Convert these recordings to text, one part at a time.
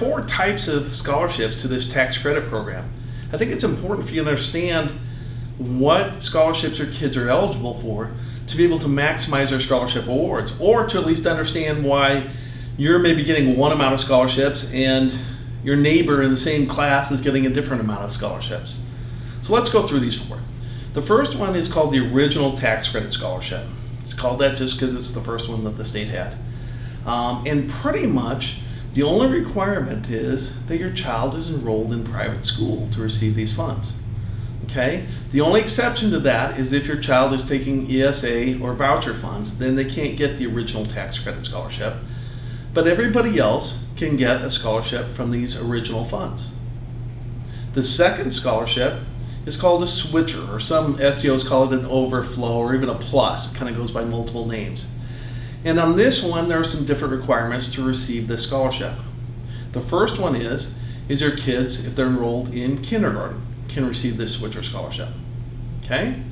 4 types of scholarships to this tax credit program. I think it's important for you to understand what scholarships your kids are eligible for to be able to maximize their scholarship awards, or to at least understand why you're maybe getting one amount of scholarships and your neighbor in the same class is getting a different amount of scholarships. So let's go through these 4. The first one is called the Original Tax Credit Scholarship. It's called that just because it's the first one that the state had. And pretty much the only requirement is that your child is enrolled in private school to receive these funds. Okay? The only exception to that is if your child is taking ESA or voucher funds, then they can't get the Original Tax Credit Scholarship. But everybody else can get a scholarship from these original funds. The second scholarship is called a switcher, or some STOs call it an overflow, or even a plus. It kind of goes by multiple names. And on this one, there are some different requirements to receive this scholarship. The first one is your kids, if they're enrolled in kindergarten, can receive this switcher scholarship. Okay?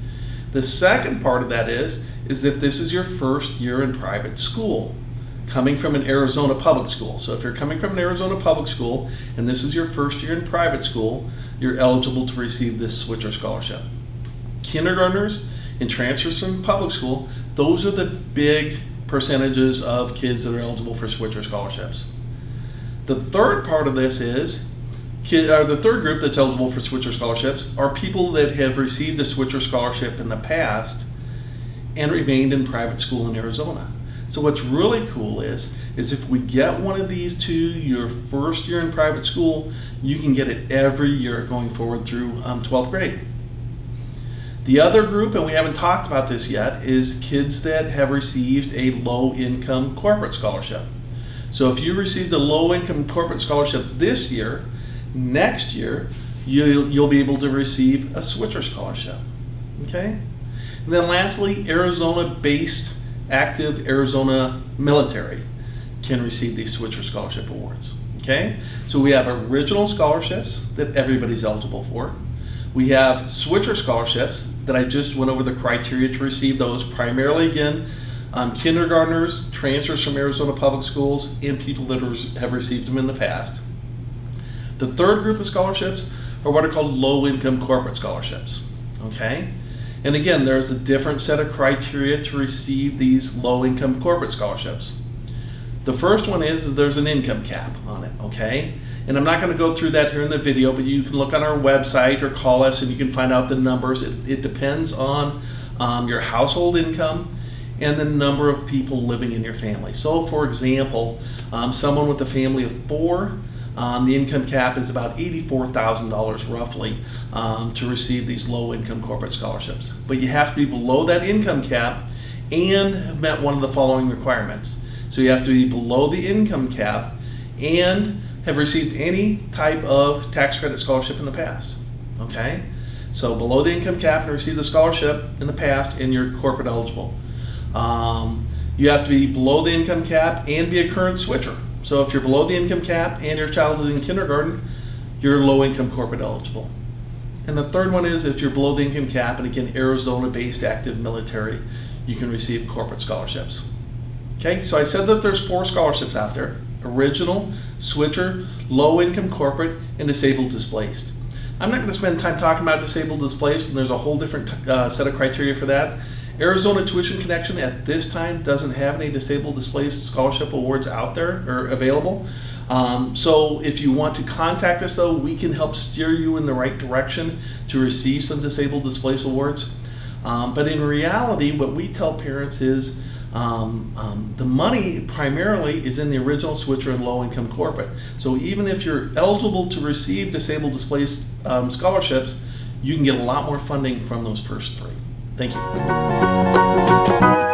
The second part of that is if this is your first year in private school, coming from an Arizona public school. So if you're coming from an Arizona public school and this is your first year in private school, you're eligible to receive this switcher scholarship. Kindergartners and transfers from public school, those are the big percentages of kids that are eligible for switcher scholarships. The third part of this is, the third group that's eligible for switcher scholarships are people that have received a switcher scholarship in the past and remained in private school in Arizona. So what's really cool is if we get one of these to your first year in private school, you can get it every year going forward through 12th grade. The other group, and we haven't talked about this yet, is kids that have received a low-income corporate scholarship. So if you received a low-income corporate scholarship this year, next year you'll be able to receive a switcher scholarship. Okay? And then lastly, Arizona-based active Arizona military can receive these switcher scholarship awards. Okay? So we have original scholarships that everybody's eligible for. We have switcher scholarships that I just went over the criteria to receive those, primarily again, kindergartners, transfers from Arizona public schools, and people that have received them in the past. The third group of scholarships are what are called low-income corporate scholarships. Okay? And again, there's a different set of criteria to receive these low-income corporate scholarships. The first one is there's an income cap on it, okay? And I'm not going to go through that here in the video, but you can look on our website or call us and you can find out the numbers. It depends on your household income and the number of people living in your family. So for example, someone with a family of 4, the income cap is about $84,000 roughly to receive these low-income corporate scholarships. But you have to be below that income cap and have met one of the following requirements. So you have to be below the income cap and have received any type of tax credit scholarship in the past. Okay? So below the income cap and received a scholarship in the past and you're corporate eligible. You have to be below the income cap and be a current switcher. So if you're below the income cap and your child is in kindergarten, you're low-income corporate eligible. And the third one is if you're below the income cap and again Arizona-based active military, you can receive corporate scholarships. Okay, so I said that there's 4 scholarships out there: original, switcher, low-income corporate, and disabled displaced. I'm not going to spend time talking about disabled displaced, and there's a whole different set of criteria for that. Arizona Tuition Connection at this time doesn't have any disabled displaced scholarship awards out there or available. So if you want to contact us though, we can help steer you in the right direction to receive some disabled displaced awards. But in reality, what we tell parents is the money primarily is in the original switcher and low-income corporate. So even if you're eligible to receive disabled displaced scholarships, you can get a lot more funding from those first 3. Thank you.